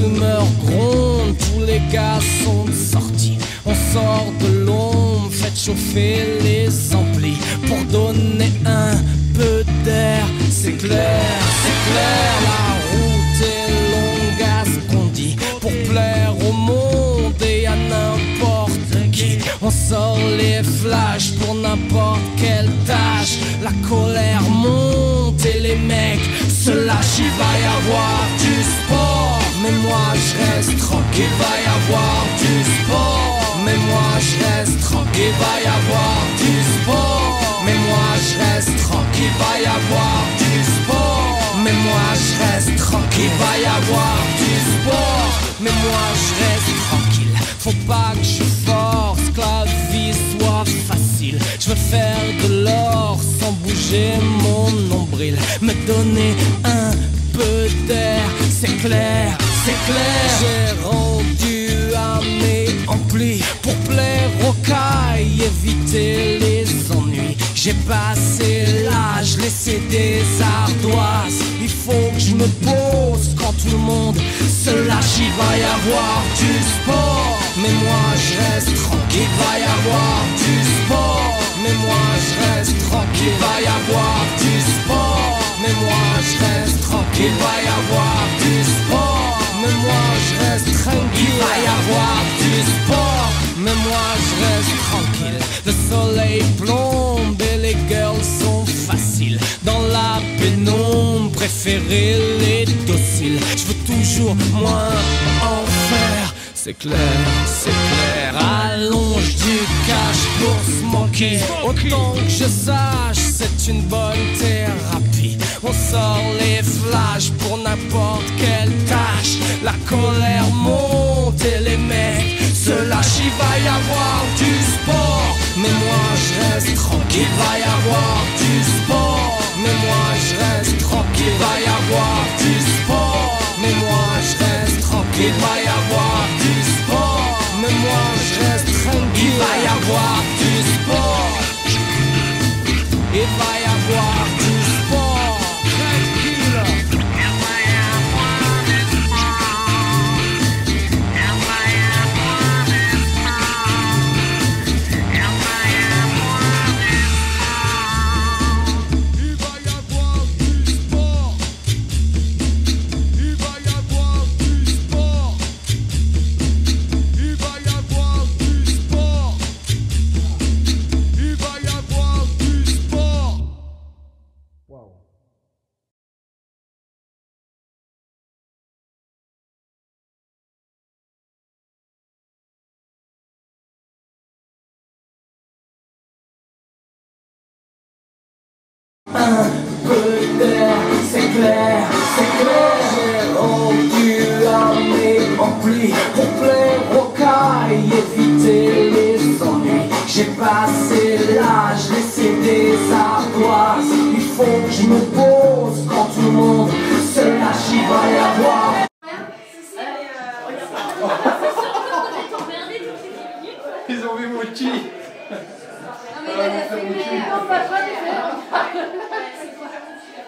rumeurs grondent, tous les gars sont sortis. On sort de l'ombre, faites chauffer les amplis pour donner un peu d'air. C'est clair, la route est longue à ce qu'on dit, pour plaire au monde et à n'importe qui. On sort les flashs pour n'importe quelle tâche. La colère monte et les mecs se lâchent. Il va y avoir du sport, mais moi je reste tranquille. Va y avoir du sport, mais moi je reste tranquille. Va y avoir du sport, mais moi je reste tranquille. Va y avoir du sport, mais moi je reste tranquille. Va y avoir du sport, mais moi je reste tranquille. Faut pas que je force, que la vie soit facile. Je veux faire de l'or sans bouger mon nombril. Me donner un peu d'air, c'est clair, c'est clair. J'ai rendu à mes amplis pour plaire aux cailles, éviter les ennuis. J'ai passé l'âge, laissé des ardoises. Il faut que je me pose quand tout le monde se lâche. Il va y avoir du sport, mais moi je reste tranquille. Il va y avoir du sport, mais moi je reste tranquille. Il va y avoir du sport, mais moi je reste tranquille. Il va y avoir du sport, mais moi je reste tranquille. Il va y avoir du sport, mais moi je reste tranquille. Le soleil plombe et les girls sont faciles. Dans la pénombre, préférez les dociles. Je veux toujours moins en faire. C'est clair, allonge du cash pour se manquer. Autant que je sache, c'est une bonne thérapie. On sort les flashs pour n'importe quelle tâche. La colère monte et les mecs se lâchent. Il va y avoir du sport, mais moi je reste tranquille. Il va y avoir du sport, mais moi je reste tranquille. Il va y avoir du sport, mais moi je reste tranquille. Il va y avoir du sport, mais moi je reste tranquille. Il va y avoir du sport, il va y avoir du sport, tranquille. Un peu d'air, c'est clair, j'ai rendu à mes amplis pour plaire aux cailles, éviter les ennuis. J'ai passé l'âge, laissé des ardoises. Il faut que je me pose quand tout le monde se lâche. Il va y avoir ils ont vu Mouchi.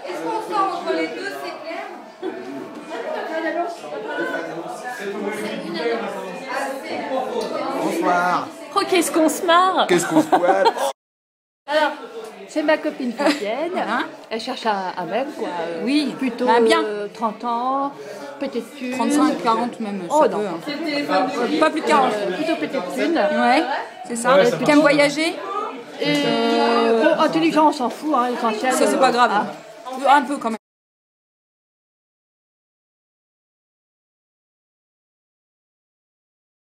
Est-ce qu'on sort entre les deux, c'est clair? Bonsoir. Oh, qu'est-ce qu'on se marre! Qu'est-ce qu'on se poil? Alors, c'est ma copine Fabienne, hein? Elle cherche un mec, quoi. Oui, plutôt bah, bien. 30 ans, peut-être thune. 35, 40 même, Oh ça non, peut, hein. Pas plus de 40. plutôt peut-être thune. Ouais, c'est ça. Qui aime voyager. Et bon, intelligent, on s'en fout, hein, l'essentiel. Ça, c'est pas grave. Ah. Un peu quand même.